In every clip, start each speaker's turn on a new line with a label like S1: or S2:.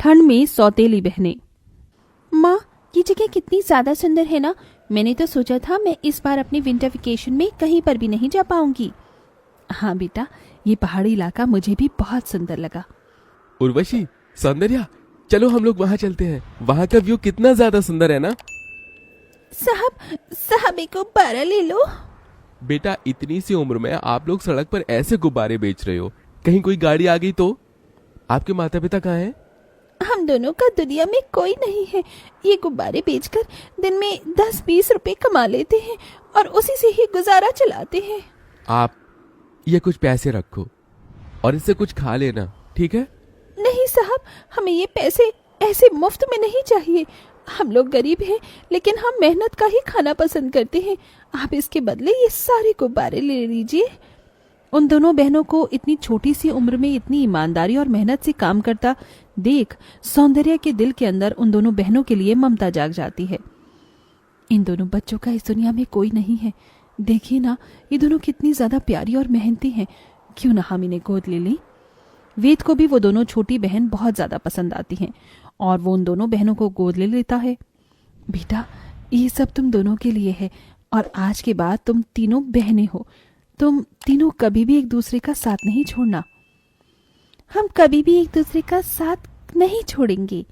S1: ठंड में सौतेली बहनें। माँ, ये जगह कितनी ज्यादा सुंदर है ना। मैंने तो सोचा था मैं इस बार अपने विंटर वेकेशन में कहीं पर भी नहीं जा पाऊंगी। हाँ बेटा, ये पहाड़ी इलाका मुझे भी बहुत सुंदर लगा।
S2: उर्वशी, सौंदर्या, चलो हम लोग वहाँ चलते हैं। वहाँ का व्यू कितना ज्यादा सुंदर है ना।
S1: साहब एक गुब्बारा ले लो।
S2: बेटा, इतनी सी उम्र में आप लोग सड़क पर ऐसे गुब्बारे बेच रहे हो, कहीं कोई गाड़ी आ गई तो? आपके माता पिता कहाँ हैं?
S1: हम दोनों का दुनिया में कोई नहीं है। ये गुब्बारे बेचकर दिन में 10-20 रुपए कमा लेते हैं और उसी से ही गुजारा चलाते हैं।
S2: आप ये कुछ पैसे रखो और इससे कुछ खा लेना, ठीक है?
S1: नहीं साहब, हमें ये पैसे ऐसे मुफ्त में नहीं चाहिए। हम लोग गरीब हैं, लेकिन हम मेहनत का ही खाना पसंद करते हैं। आप इसके बदले ये सारे गुब्बारे ले लीजिए। उन दोनों बहनों को इतनी छोटी सी उम्र में इतनी ईमानदारी और मेहनत से काम करता देख सौंदर्या के दिल के अंदर उन दोनों बहनों के लिए ममता जाग जाती है। इन दोनों बच्चों का इस दुनिया में कोई नहीं है। देखिए ना, ये दोनों कितनी ज्यादा प्यारी और मेहनती हैं। क्यों ना हम इन्हें गोद ले लें। वेद को भी वो दोनों छोटी बहन बहुत ज्यादा पसंद आती हैं और वो उन दोनों बहनों को गोद ले लेता है। बेटा, ये सब तुम दोनों के लिए है और आज के बाद तुम तीनों बहनें हो। तुम तीनों कभी भी एक दूसरे का साथ नहीं छोड़ना। हम कभी भी एक दूसरे का साथ नहीं छोड़ेंगे।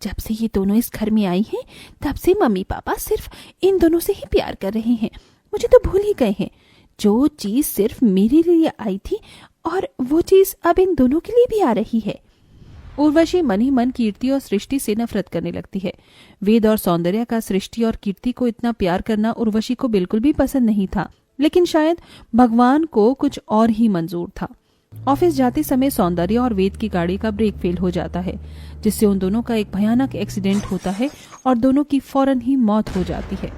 S1: जब से ये दोनों इस घर में आई हैं, तब से मम्मी पापा सिर्फ इन दोनों से ही प्यार कर रहे हैं। मुझे तो भूल ही गए हैं। जो चीज सिर्फ मेरे लिए आई थी और वो चीज अब इन दोनों के लिए भी आ रही है। उर्वशी मन ही मन कीर्ति और सृष्टि से नफरत करने लगती है। वेद और सौंदर्या का सृष्टि और कीर्ति को इतना प्यार करना उर्वशी को बिल्कुल भी पसंद नहीं था, लेकिन शायद भगवान को कुछ और ही मंजूर था। ऑफिस जाते समय सौंदर्या और वेद की गाड़ी का ब्रेक फेल हो जाता है, जिससे उन दोनों का एक भयानक एक्सीडेंट होता है और दोनों की फौरन ही मौत हो जाती है।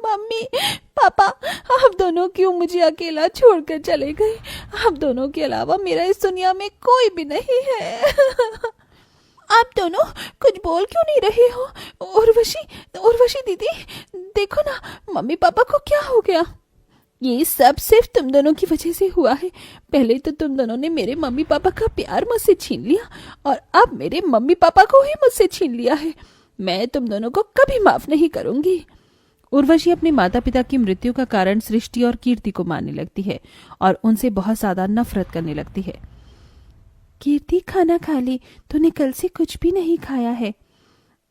S1: मम्मी पापा, आप दोनों क्यों मुझे अकेला छोड़कर चले गए? आप दोनों के अलावा मेरा इस दुनिया में कोई भी नहीं है। आप दोनों कुछ बोल क्यों नहीं रहे हो? उर्वशी दीदी, देखो ना, मम्मी पापा को क्या हो गया? ये सब सिर्फ तुम दोनों की वजह से हुआ है। पहले तो तुम दोनों ने मेरे मम्मी पापा का प्यार मुझसे छीन लिया और अब मेरे मम्मी पापा को ही मुझसे छीन लिया है। मैं तुम दोनों को कभी माफ नहीं करूंगी। उर्वशी अपने माता पिता की मृत्यु का कारण सृष्टि और कीर्ति को मानने लगती है और उनसे बहुत ज्यादा नफरत करने लगती है। कीर्ति, खाना खा ले, तूने कल से कुछ भी नहीं खाया है।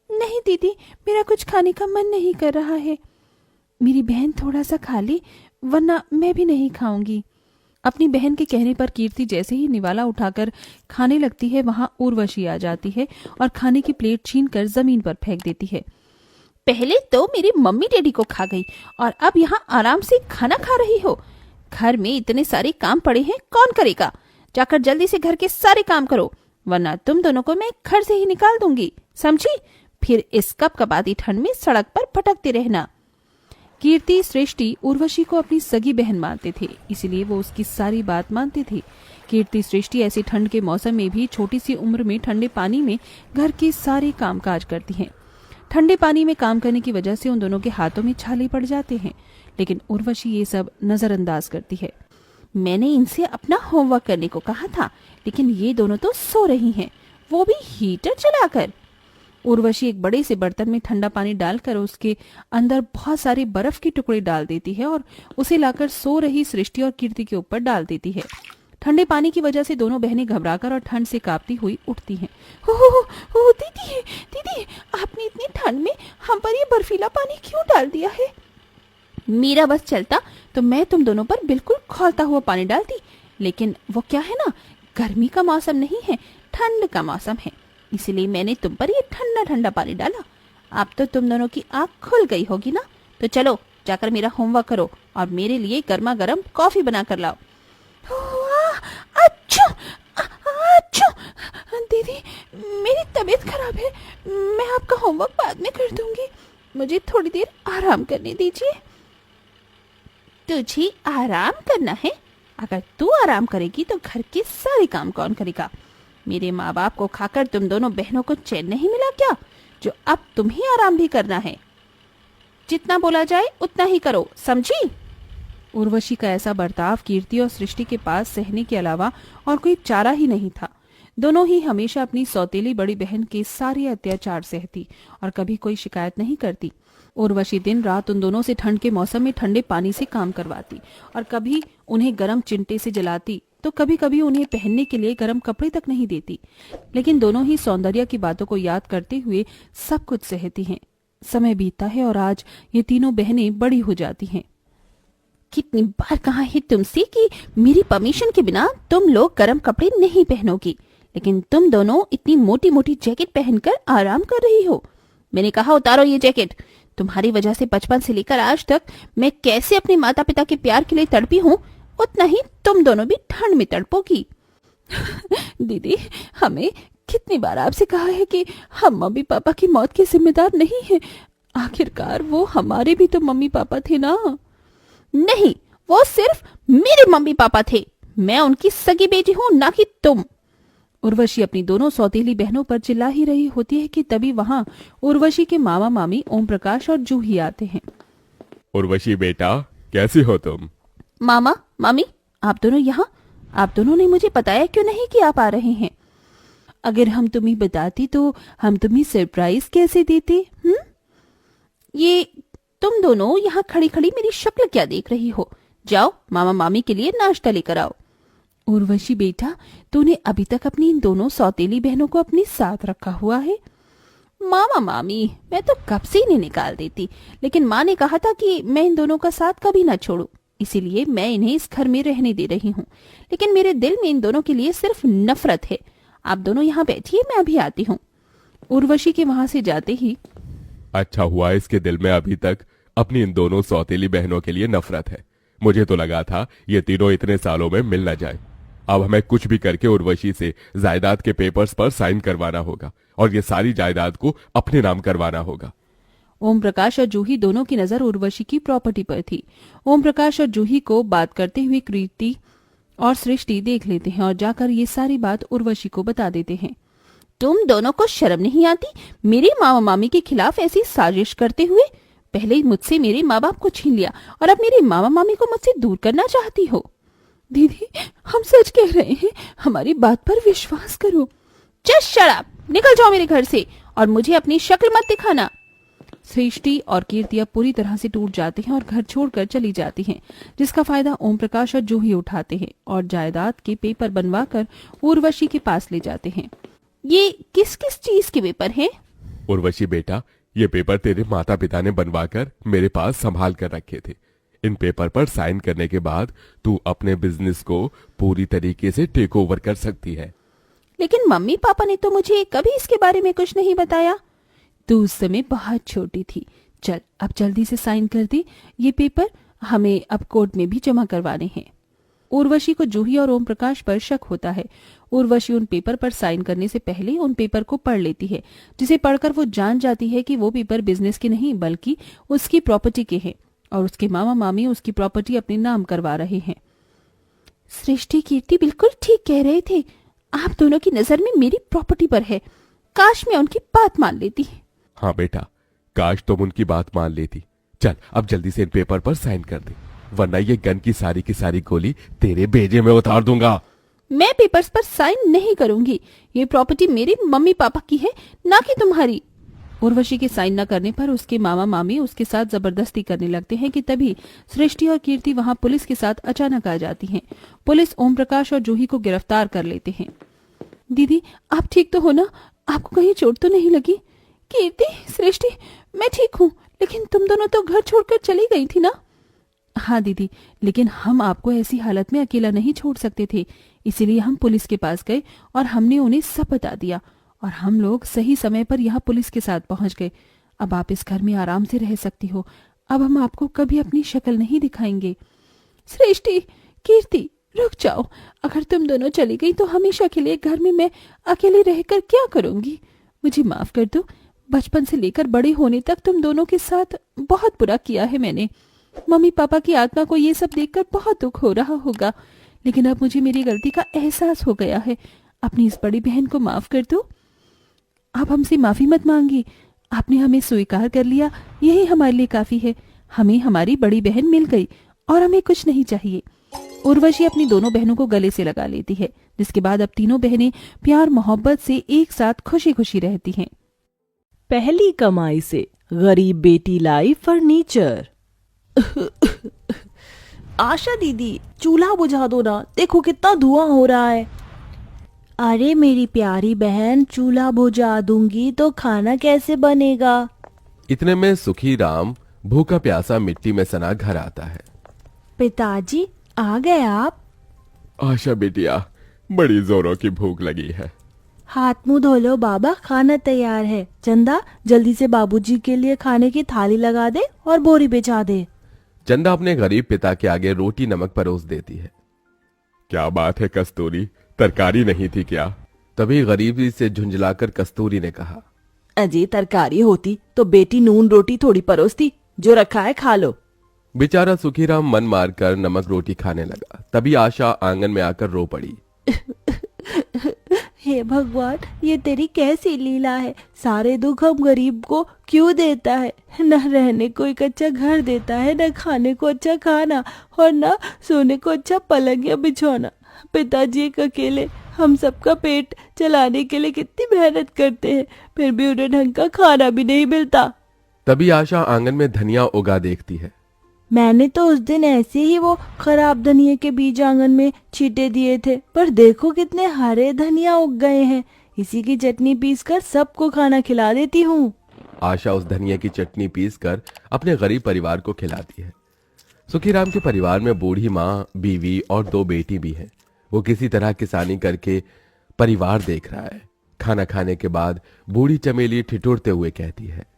S1: नहीं दीदी, मेरा कुछ खाने का मन नहीं कर रहा है। मेरी बहन थोड़ा सा खा ले, वरना मैं भी नहीं खाऊंगी। अपनी बहन के कहने पर कीर्ति जैसे ही निवाला उठाकर खाने लगती है, वहां उर्वशी आ जाती है और खाने की प्लेट छीनकर जमीन पर फेंक देती है। पहले तो मेरी मम्मी डैडी को खा गई और अब यहाँ आराम से खाना खा रही हो। घर में इतने सारे काम पड़े हैं, कौन करेगा? जाकर जल्दी से घर के सारे काम करो, वरना तुम दोनों को मैं घर से ही निकाल दूंगी, समझी? फिर इस कपकपाती ठंड में सड़क पर भटकते रहना। कीर्ति, सृष्टि उर्वशी को अपनी सगी बहन मानते थे, इसलिए वो उसकी सारी बात मानते थे। कीर्ति, सृष्टि ऐसी ठंड के मौसम में भी छोटी सी उम्र में ठंडे पानी में घर के सारे काम काज करती हैं। ठंडे पानी में काम करने की वजह से उन दोनों के हाथों में छाले पड़ जाते हैं, लेकिन उर्वशी ये सब नजरअंदाज करती है। मैंने इनसे अपना होमवर्क करने को कहा था, लेकिन ये दोनों तो सो रही हैं, वो भी हीटर चलाकर। उर्वशी एक बड़े से बर्तन में ठंडा पानी डालकर उसके अंदर बहुत सारे बर्फ के टुकड़े डाल देती है और उसे लाकर सो रही सृष्टि और कीर्ति के ऊपर डाल देती है। ठंडे पानी की वजह से दोनों बहनें घबराकर और ठंड से कांपती हुई उठती हैं। हो दीदी, आपने इतनी ठंड में हम पर ये बर्फीला पानी क्यों डाल दिया है? मेरा बस चलता तो मैं तुम दोनों पर बिल्कुल खौलता हुआ पानी डालती, लेकिन वो क्या है ना, गर्मी का मौसम नहीं है, ठंड का मौसम है, इसलिए मैंने तुम पर ये ठंडा ठंडा पानी डाला। अब तो तुम दोनों की आँख खुल गई होगी ना, तो चलो जाकर मेरा होमवर्क करो और मेरे लिए गर्मा गर्म कॉफी बना कर लाओ। अच्छा दीदी, मेरी तबीयत खराब है, मैं आपका होमवर्क बाद में कर दूंगी, मुझे थोड़ी देर आराम करने दीजिए। तुझे आराम करना है? अगर तू आराम करेगी तो घर के सारे काम कौन करेगा? मेरे माँ बाप को खाकर तुम दोनों बहनों को चैन नहीं मिला क्या, जो अब तुम्हें आराम भी करना है? जितना बोला जाए उतना ही करो, समझी? उर्वशी का ऐसा बर्ताव कीर्ति और सृष्टि के पास सहने के अलावा और कोई चारा ही नहीं था। दोनों ही हमेशा अपनी सौतेली बड़ी बहन के सारे अत्याचार सहती और कभी कोई शिकायत नहीं करती। उर्वशी दिन रात उन दोनों से ठंड के मौसम में ठंडे पानी से काम करवाती और कभी उन्हें गर्म चिंटे से जलाती तो कभी कभी उन्हें पहनने के लिए गर्म कपड़े तक नहीं देती। लेकिन दोनों ही सौंदर्य की बातों को याद करते हुए सब कुछ सहती हैं। समय बीतता है और आज ये तीनों बहनें बड़ी हो जाती हैं। कितनी बार कहा है तुमसे कि मेरी परमिशन के बिना तुम लोग गर्म कपड़े नहीं पहनोगी, लेकिन तुम दोनों इतनी मोटी मोटी जैकेट पहनकर आराम कर रही हो। मैंने कहा उतारो ये जैकेट। तुम्हारी वजह से बचपन से लेकर आज तक मैं कैसे अपने माता पिता के प्यार के लिए तड़पी हूँ, उतना ही तुम दोनों भी ठंड में तड़पोगी। दीदी, हमें कितनी बार आपसे कहा है कि हम मम्मी पापा की मौत के जिम्मेदार नहीं हैं। आखिरकार वो हमारे भी तो मम्मी पापा थे ना। नहीं, वो सिर्फ मेरे मम्मी पापा थे। मैं उनकी सगी बेटी हूँ, ना कि तुम। उर्वशी अपनी दोनों सौतेली बहनों पर चिल्ला ही रही होती है कि तभी वहाँ उर्वशी के मामा मामी ओम प्रकाश और जूही आते हैं।
S2: उर्वशी बेटा, कैसी हो तुम?
S1: मामा मामी, आप दोनों यहाँ? आप दोनों ने मुझे बताया क्यों नहीं कि आप आ रहे हैं? अगर हम तुम्हें बताती तो हम तुम्हें सरप्राइज कैसे देते? ये तुम दोनों यहाँ खड़ी खड़ी मेरी शक्ल क्या देख रही हो? जाओ मामा मामी के लिए नाश्ता लेकर आओ। उर्वशी बेटा, तूने अभी तक अपनी इन दोनों सौतेली बहनों को अपने साथ रखा हुआ है। मामा मामी, मैं तो कब से इन्हें निकाल देती, लेकिन माँ ने कहा था कि मैं इन दोनों का साथ कभी ना छोड़ूं, इसीलिए मैं इन्हें इस घर में रहने दे रही हूँ। लेकिन मेरे दिल में इन दोनों के लिए सिर्फ नफरत है। आप दोनों यहाँ बैठिए, मैं अभी आती हूँ। उर्वशी के वहां से जाते ही,
S2: अच्छा हुआ इसके दिल में अभी तक अपनी इन दोनों सौतेली बहनों के लिए नफरत है। मुझे तो लगा था ये तीनों इतने सालों में मिल न जाए। अब हमें कुछ भी करके उर्वशी से जायदाद के पेपर्स पर साइन करवाना होगा और ये सारी जायदाद को अपने नाम करवाना होगा।
S1: ओम प्रकाश और जूही दोनों की नजर उर्वशी की प्रॉपर्टी पर थी। ओम प्रकाश और जूही को बात करते हुए कीर्ति और सृष्टि देख लेते हैं और जाकर ये सारी बात उर्वशी को बता देते हैं। तुम दोनों को शर्म नहीं आती मेरे मामा मामी के खिलाफ ऐसी साजिश करते हुए? पहले मुझसे मेरे माँ बाप को छीन लिया और अब मेरे मामा मामी को मुझसे दूर करना चाहती हो। दीदी, हम सच कह रहे हैं, हमारी बात पर विश्वास करो। जस्ट शट अप, निकल जाओ मेरे घर से और मुझे अपनी शक्ल मत दिखाना। सृष्टि और कीर्ति अब पूरी तरह से टूट जाते हैं और घर छोड़कर चली जाती हैं, जिसका फायदा ओम प्रकाश और जूही उठाते हैं और जायदाद के पेपर बनवाकर उर्वशी के पास ले जाते हैं। ये किस किस चीज के पेपर हैं?
S2: उर्वशी बेटा, ये पेपर तेरे माता पिता ने बनवाकर मेरे पास संभाल कर रखे थे। इन पेपर पर साइन करने के बाद तू अपने बिजनेस को पूरी तरीके से टेक ओवर कर सकती है।
S1: लेकिन मम्मी पापा ने तो मुझे कभी इसके बारे में कुछ नहीं बताया। तू उस समय बहुत छोटी थी। चल अब जल्दी से साइन कर दे ये पेपर, हमें अब कोर्ट में भी जमा करवाने हैं। उर्वशी को जूही और ओम प्रकाश पर शक होता है। उर्वशी उन पेपर पर साइन करने से पहले उन पेपर को पढ़ लेती है, जिसे पढ़कर वो जान जाती है कि वो पेपर बिजनेस के नहीं बल्कि उसकी प्रॉपर्टी के हैं और उसके मामा मामी उसकी प्रॉपर्टी अपने नाम करवा रहे हैं। सृष्टि कीर्ति बिल्कुल ठीक कह रहे थे। आप दोनों की नजर में मेरी प्रॉपर्टी पर है। काश मैं उनकी बात मान लेती।
S2: हाँ बेटा, काश तुम उनकी बात मान लेती। चल अब जल्दी से इन पेपर पर साइन कर दे, वरना ये गन की सारी गोली तेरे भेजे में उतार दूंगा।
S1: मैं पेपर्स पर साइन नहीं करूंगी। ये प्रॉपर्टी मेरे मम्मी पापा की है, ना कि तुम्हारी। उर्वशी के साइन न करने पर उसके मामा मामी उसके साथ जबरदस्ती करने लगते हैं कि तभी सृष्टि और कीर्ति वहां पुलिस के साथ अचानक आ जाती हैं। पुलिस ओम प्रकाश और जूही को गिरफ्तार कर लेते हैं। दीदी, आप ठीक तो हो ना? आपको कहीं चोट तो नहीं लगी? कीर्ति, सृष्टि, मैं ठीक हूँ, लेकिन तुम दोनों तो घर छोड़कर चली गई थी ना? हाँ दीदी, लेकिन हम आपको ऐसी हालत में अकेला नहीं छोड़ सकते थे, इसीलिए हम पुलिस के पास गए और हमने उन्हें सब बता दिया और हम लोग सही समय पर यहाँ पुलिस के साथ पहुंच गए। अब आप इस घर में आराम से रह सकती हो। अब हम आपको कभी अपनी शक्ल नहीं दिखाएंगे। सृष्टि, कीर्ति, रुक जाओ। अगर तुम दोनों चली गई तो हमेशा के लिए घर में मैं अकेले रहकर क्या करूंगी? मुझे माफ कर दो। बचपन से लेकर बड़े होने तक तुम दोनों के साथ बहुत बुरा किया है मैंने। मम्मी पापा की आत्मा को ये सब देखकर बहुत दुख हो रहा होगा, लेकिन अब मुझे मेरी गलती का एहसास हो गया है। अपनी इस बड़ी बहन को माफ कर दो। आप हमसे माफी मत मांगी। आपने हमें स्वीकार कर लिया, यही हमारे लिए काफी है। हमें हमारी बड़ी बहन मिल गई और हमें कुछ नहीं चाहिए। उर्वशी अपनी दोनों बहनों को गले से लगा लेती है, जिसके बाद अब तीनों बहनें प्यार मोहब्बत से एक साथ खुशी खुशी रहती हैं।
S3: पहली कमाई से गरीब बेटी लाई फर्नीचर। आशा दीदी, चूल्हा बुझा दो ना, देखो कितना धुआं हो रहा है। अरे मेरी प्यारी बहन, चूल्हा बुझा दूंगी तो खाना कैसे बनेगा?
S2: इतने में सुखी राम भूखा प्यासा मिट्टी में सना घर आता है।
S3: पिताजी, आ गए आप?
S2: आशा बेटिया, बड़ी जोरों की भूख लगी है।
S3: हाथ मुंह धो लो बाबा, खाना तैयार है। चंदा, जल्दी से बाबूजी के लिए खाने की थाली लगा दे और बोरी बिछा दे।
S2: चंदा अपने गरीब पिता के आगे रोटी नमक परोस देती है। क्या बात है कस्तूरी, तरकारी नहीं थी क्या? तभी गरीबी से झुंझलाकर कस्तूरी ने कहा।
S3: अजी, तरकारी होती तो बेटी नून रोटी थोड़ी परोसती, जो रखा है खा लो।
S2: बेचारा सुखीराम मन मारकर नमक रोटी खाने लगा। तभी आशा आंगन में आकर रो पड़ी।
S3: हे भगवान, ये तेरी कैसी लीला है? सारे दुख हम गरीब को क्यों देता है? न रहने को एक अच्छा घर देता है, न खाने को अच्छा खाना, और न सोने को अच्छा पलंग या बिछौना। पिताजी एक अकेले हम सबका पेट चलाने के लिए कितनी मेहनत करते हैं, फिर भी उन्हें ढंग का खाना भी नहीं मिलता।
S2: तभी आशा आंगन में धनिया उगा देखती है।
S3: मैंने तो उस दिन ऐसे ही वो खराब धनिया के बीज आंगन में छींटे दिए थे, पर देखो कितने हरे धनिया उग गए हैं। इसी की चटनी पीसकर सबको खाना खिला देती हूँ।
S2: आशा उस धनिया की चटनी पीसकर अपने गरीब परिवार को खिलाती है। सुखीराम के परिवार में बूढ़ी माँ, बीवी और 2 बेटी भी हैं। वो किसी तरह किसानी करके परिवार देख रहा है। खाना खाने के बाद बूढ़ी चमेली ठिठुरते हुए कहती है।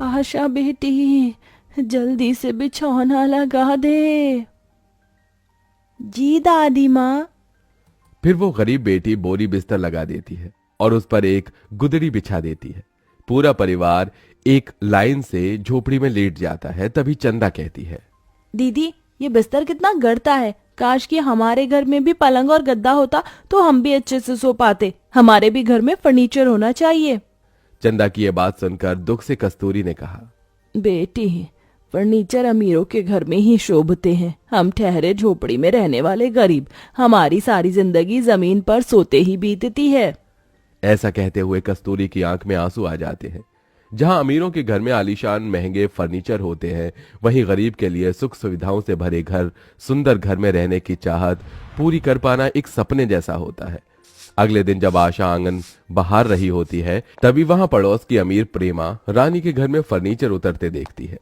S3: आशा बेटी, जल्दी से बिछौना लगा दे। जी दादी माँ।
S2: फिर वो गरीब बेटी बोरी बिस्तर लगा देती है और उस पर एक गुदड़ी बिछा देती है। पूरा परिवार एक लाइन से झोपड़ी में लेट जाता है। तभी चंदा कहती है।
S3: दीदी, ये बिस्तर कितना गड़ता है। काश कि हमारे घर में भी पलंग और गद्दा होता तो हम भी अच्छे से सो पाते। हमारे भी घर में फर्नीचर होना चाहिए।
S2: चंदा की ये बात सुनकर दुख से कस्तूरी ने कहा।
S3: बेटी, फर्नीचर अमीरों के घर में ही शोभते हैं। हम ठहरे झोपड़ी में रहने वाले गरीब, हमारी सारी जिंदगी जमीन पर सोते ही बीतती है।
S2: ऐसा कहते हुए कस्तूरी की आंख में आंसू आ जाते हैं। जहां अमीरों के घर में आलीशान महंगे फर्नीचर होते हैं, वहीं गरीब के लिए सुख सुविधाओं से भरे घर, सुंदर घर में रहने की चाहत पूरी कर पाना एक सपने जैसा होता है। अगले दिन जब आशा आंगन बहार रही होती है, तभी वहां पड़ोस की अमीर प्रेमा रानी के घर में फर्नीचर उतरते देखती है।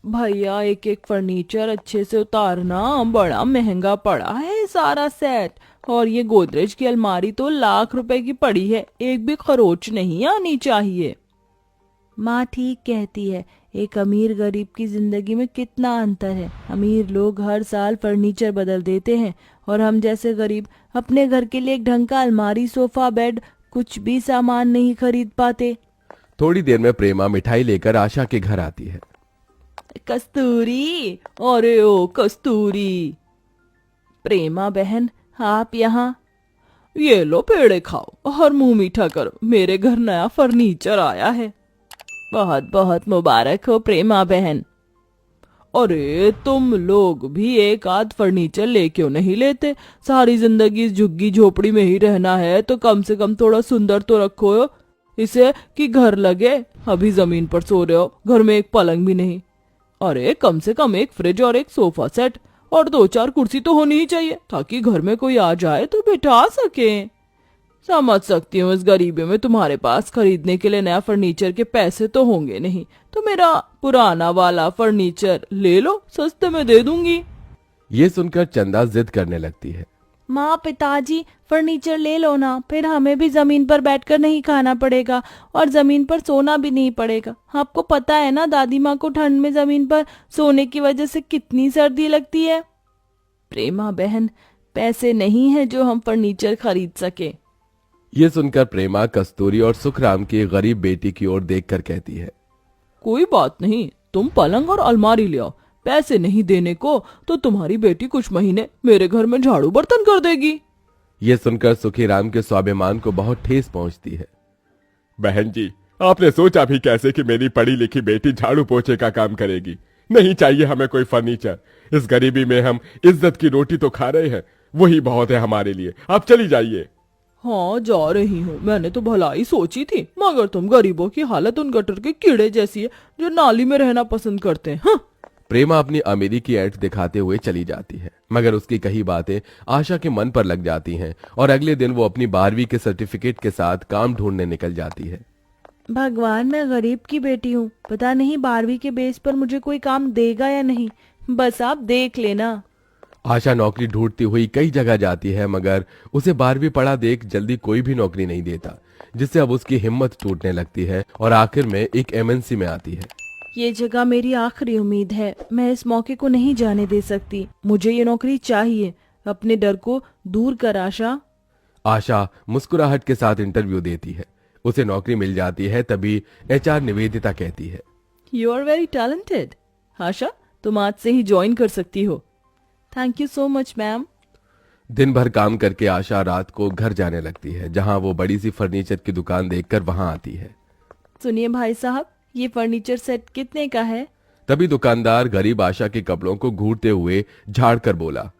S3: भैया, एक एक फर्नीचर अच्छे से उतारना, बड़ा महंगा पड़ा है सारा सेट। और ये गोदरेज की अलमारी तो लाख रुपए की पड़ी है, एक भी खरोच नहीं आनी चाहिए। माँ ठीक कहती है, एक अमीर गरीब की जिंदगी में कितना अंतर है। अमीर लोग हर साल फर्नीचर बदल देते हैं और हम जैसे गरीब अपने घर के लिए एक ढंग का अलमारी, सोफा, बेड, कुछ भी सामान नहीं खरीद पाते।
S2: थोड़ी देर में प्रेमा मिठाई लेकर आशा के घर आती है।
S3: कस्तूरी, अरे ओ कस्तूरी। प्रेमा बहन, आप यहाँ? ये लो पेड़े खाओ और मुंह मीठा करो, मेरे घर नया फर्नीचर आया है। बहुत बहुत मुबारक हो प्रेमा बहन। अरे तुम लोग भी एक आध फर्नीचर ले क्यों नहीं लेते? सारी जिंदगी इस झुग्गी झोपड़ी में ही रहना है तो कम से कम थोड़ा सुंदर तो रखो इसे कि घर लगे। अभी जमीन पर सो रहे हो, घर में एक पलंग भी नहीं। अरे कम से कम एक फ्रिज और एक सोफा सेट और 2-4 कुर्सी तो होनी ही चाहिए, ताकि घर में कोई आ जाए तो बिठा सके। समझ सकती हूँ, इस गरीबी में तुम्हारे पास खरीदने के लिए नया फर्नीचर के पैसे तो होंगे नहीं, तो मेरा पुराना वाला फर्नीचर ले लो, सस्ते में दे दूंगी।
S2: ये सुनकर चंदा जिद करने लगती है।
S3: माँ, पिताजी, फर्नीचर ले लो ना, फिर हमें भी जमीन पर बैठकर नहीं खाना पड़ेगा और जमीन पर सोना भी नहीं पड़ेगा। आपको पता है ना दादी माँ को ठंड में जमीन पर सोने की वजह से कितनी सर्दी लगती है। प्रेमा बहन, पैसे नहीं है जो हम फर्नीचर खरीद सके।
S2: ये सुनकर प्रेमा कस्तूरी और सुखराम की गरीब बेटी की ओर देखकर कहती है।
S3: कोई बात नहीं, तुम पलंग और अलमारी ले आओ। पैसे नहीं देने को तो तुम्हारी बेटी कुछ महीने मेरे घर में झाड़ू बर्तन कर देगी।
S2: ये सुनकर सुखीराम के स्वाभिमान को बहुत ठेस पहुंचती है। बहन जी, आपने सोचा भी कैसे कि मेरी पढ़ी लिखी बेटी झाड़ू पोछे का काम करेगी? नहीं चाहिए हमें कोई फर्नीचर। इस गरीबी में हम इज्जत की रोटी तो खा रहे हैं, वही बहुत है हमारे लिए। आप चली जाइए।
S3: हाँ जा रही हूँ, मैंने तो भलाई सोची थी, मगर तुम गरीबों की हालत उन गटर के कीड़े जैसी है जो नाली में रहना पसंद करते हैं। हाँ।
S2: प्रेमा अपनी अमीरी की ऐंठ दिखाते हुए चली जाती है, मगर उसकी कही बातें आशा के मन पर लग जाती हैं और अगले दिन वो अपनी 12वीं के सर्टिफिकेट के साथ काम ढूंढने निकल जाती है।
S1: भगवान, मैं गरीब की बेटी हूँ, पता नहीं 12वीं के बेस पर मुझे कोई काम देगा या नहीं, बस आप देख लेना।
S2: आशा नौकरी ढूंढती हुई कई जगह जाती है, मगर उसे 12वीं पढ़ा देख जल्दी कोई भी नौकरी नहीं देता, जिससे अब उसकी हिम्मत टूटने लगती है और आखिर में एक एमएनसी में आती है।
S1: ये जगह मेरी आखिरी उम्मीद है, मैं इस मौके को नहीं जाने दे सकती, मुझे ये नौकरी चाहिए, अपने डर को दूर कर आशा।
S2: आशा मुस्कुराहट के साथ इंटरव्यू देती है, उसे नौकरी मिल जाती है। तभी एचआर निवेदिता कहती है,
S3: यू आर वेरी टैलेंटेड आशा, तुम आज से ही ज्वाइन कर सकती हो।
S1: Thank you so much ma'am.
S2: दिन भर काम करके आशा रात को घर जाने लगती है, जहां वो बड़ी सी फर्नीचर की दुकान देखकर वहां आती है।
S1: सुनिए भाई साहब, ये फर्नीचर सेट कितने का है?
S2: तभी दुकानदार गरीब आशा के कपड़ों को घूरते हुए झाड़ कर बोला,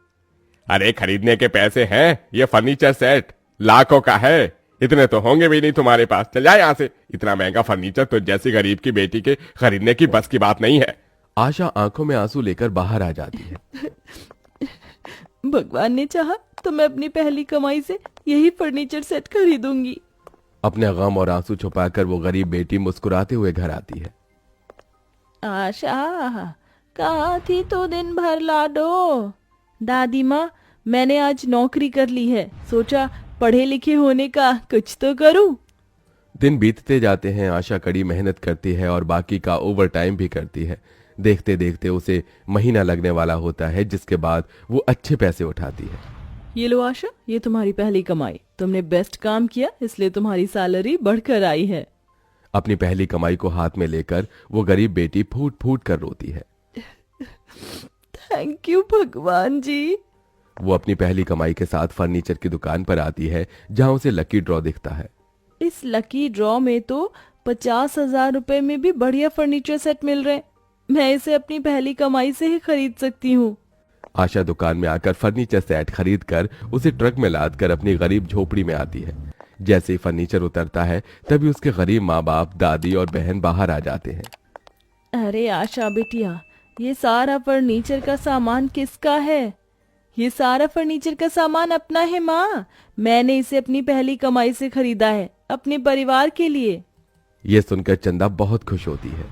S2: अरे खरीदने के पैसे हैं, ये फर्नीचर सेट लाखों का है, इतने तो होंगे भी नहीं तुम्हारे पास, चल जाए यहाँ से। इतना महंगा फर्नीचर तो जैसी गरीब की बेटी के खरीदने की बस की बात नहीं है। आशा आंखों में आंसू लेकर बाहर आ जाती है।
S3: भगवान ने चाहा तो मैं अपनी पहली कमाई से यही फर्नीचर सेट खरीदूंगी।
S2: अपने गम और आंसू छुपाकर वो गरीब बेटी मुस्कुराते हुए घर आती है।
S1: आशा, कहाँ थी तो दिन भर लाडो? दादी माँ, मैंने आज नौकरी कर ली है, सोचा पढ़े लिखे होने का कुछ तो करूं।
S2: दिन बीतते जाते हैं, आशा कड़ी मेहनत करती है और बाकी का ओवर टाइम भी करती है। देखते देखते उसे महीना लगने वाला होता है, जिसके बाद वो अच्छे पैसे उठाती है।
S3: ये लो आशा, ये तुम्हारी पहली कमाई, तुमने बेस्ट काम किया इसलिए तुम्हारी सैलरी बढ़कर आई है।
S2: अपनी पहली कमाई को हाथ में लेकर वो गरीब बेटी फूट फूट कर रोती है।
S3: थैंक यू भगवान जी।
S2: वो अपनी पहली कमाई के साथ फर्नीचर की दुकान पर आती है, जहां उसे लकी ड्रॉ दिखता है।
S1: इस लकी ड्रॉ में तो 50,000 रुपए में भी बढ़िया फर्नीचर सेट मिल रहे, मैं इसे अपनी पहली कमाई से ही खरीद सकती हूँ।
S2: आशा दुकान में आकर फर्नीचर सेट खरीद कर उसे ट्रक में लाद कर अपनी गरीब झोपड़ी में आती है। जैसे ही फर्नीचर उतरता है, तभी उसके गरीब माँ बाप, दादी और बहन बाहर आ जाते हैं।
S1: अरे आशा बिटिया, ये सारा फर्नीचर का सामान किसका है? ये सारा फर्नीचर का सामान अपना है माँ, मैंने इसे अपनी पहली कमाई से खरीदा है, अपने परिवार के लिए।
S2: ये सुनकर चंदा बहुत खुश होती है।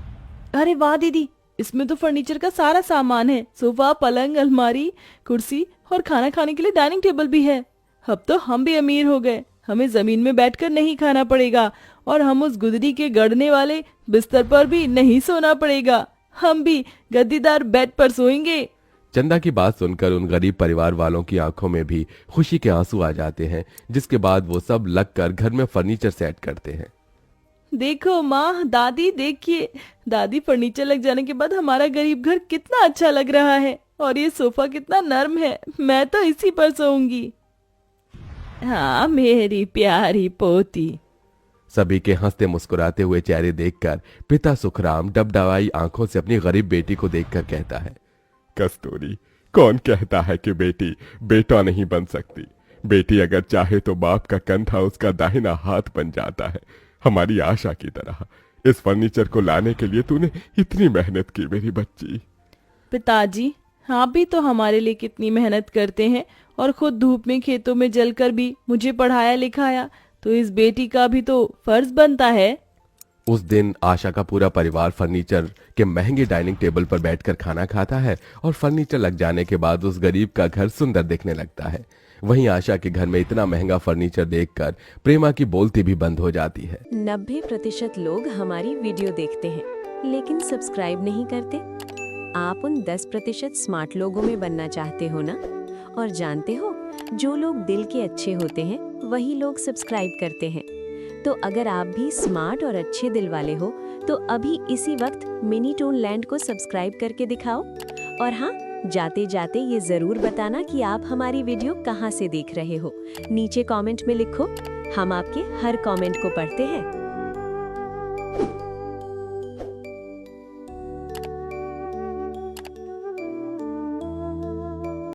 S1: अरे वाह दीदी, इसमें तो फर्नीचर का सारा सामान है, सोफा, पलंग, अलमारी, कुर्सी और खाना खाने के लिए डाइनिंग टेबल भी है। अब तो हम भी अमीर हो गए, हमें जमीन में बैठकर नहीं खाना पड़ेगा और हम उस गुदरी के गड़ने वाले बिस्तर पर भी नहीं सोना पड़ेगा, हम भी गद्दीदार बेड पर सोएंगे।
S2: चंदा की बात सुनकर उन गरीब परिवार वालों की आंखों में भी खुशी के आंसू आ जाते हैं, जिसके बाद वो सब लगकर घर में फर्नीचर सेट करते हैं।
S1: देखो माँ, दादी देखिए, दादी फर्नीचर लग जाने के बाद हमारा गरीब घर कितना अच्छा लग रहा है और ये सोफा कितना नर्म है, मैं तो इसी पर सोऊंगी। हाँ मेरी प्यारी पोती।
S2: सभी के हंसते मुस्कुराते हुए चेहरे देखकर पिता सुखराम डबडबाई आंखों से अपनी गरीब बेटी को देखकर कहता है, कस्तूरी, कौन कहता है कि बेटी बेटा नहीं बन सकती? बेटी अगर चाहे तो बाप का कंधा उसका दाहिना हाथ बन जाता है, हमारी आशा की तरह। इस फर्नीचर को लाने के लिए तूने इतनी मेहनत की मेरी बच्ची।
S1: पिताजी, आप भी तो हमारे लिए कितनी मेहनत करते हैं और खुद धूप में खेतों में जलकर भी मुझे पढ़ाया लिखाया, तो इस बेटी का भी तो फर्ज बनता है।
S2: उस दिन आशा का पूरा परिवार फर्नीचर के महंगे डाइनिंग टेबल पर बैठकर खाना खाता है और फर्नीचर लग जाने के बाद उस गरीब का घर सुंदर दिखने लगता है। वहीं आशा के घर में इतना महंगा फर्नीचर देखकर प्रेमा की बोलती भी बंद हो जाती है।
S4: 90% लोग हमारी वीडियो देखते हैं लेकिन सब्सक्राइब नहीं करते। आप उन 10% स्मार्ट लोगों में बनना चाहते हो ना? और जानते हो, जो लोग दिल के अच्छे होते हैं वही लोग सब्सक्राइब करते हैं। तो अगर आप भी स्मार्ट और अच्छे दिल वाले हो तो अभी इसी वक्त मिनी टोन लैंड को सब्सक्राइब करके दिखाओ। और हाँ, जाते जाते ये जरूर बताना कि आप हमारी वीडियो कहाँ से देख रहे हो। नीचे कमेंट में लिखो, हम आपके हर कमेंट को पढ़ते हैं।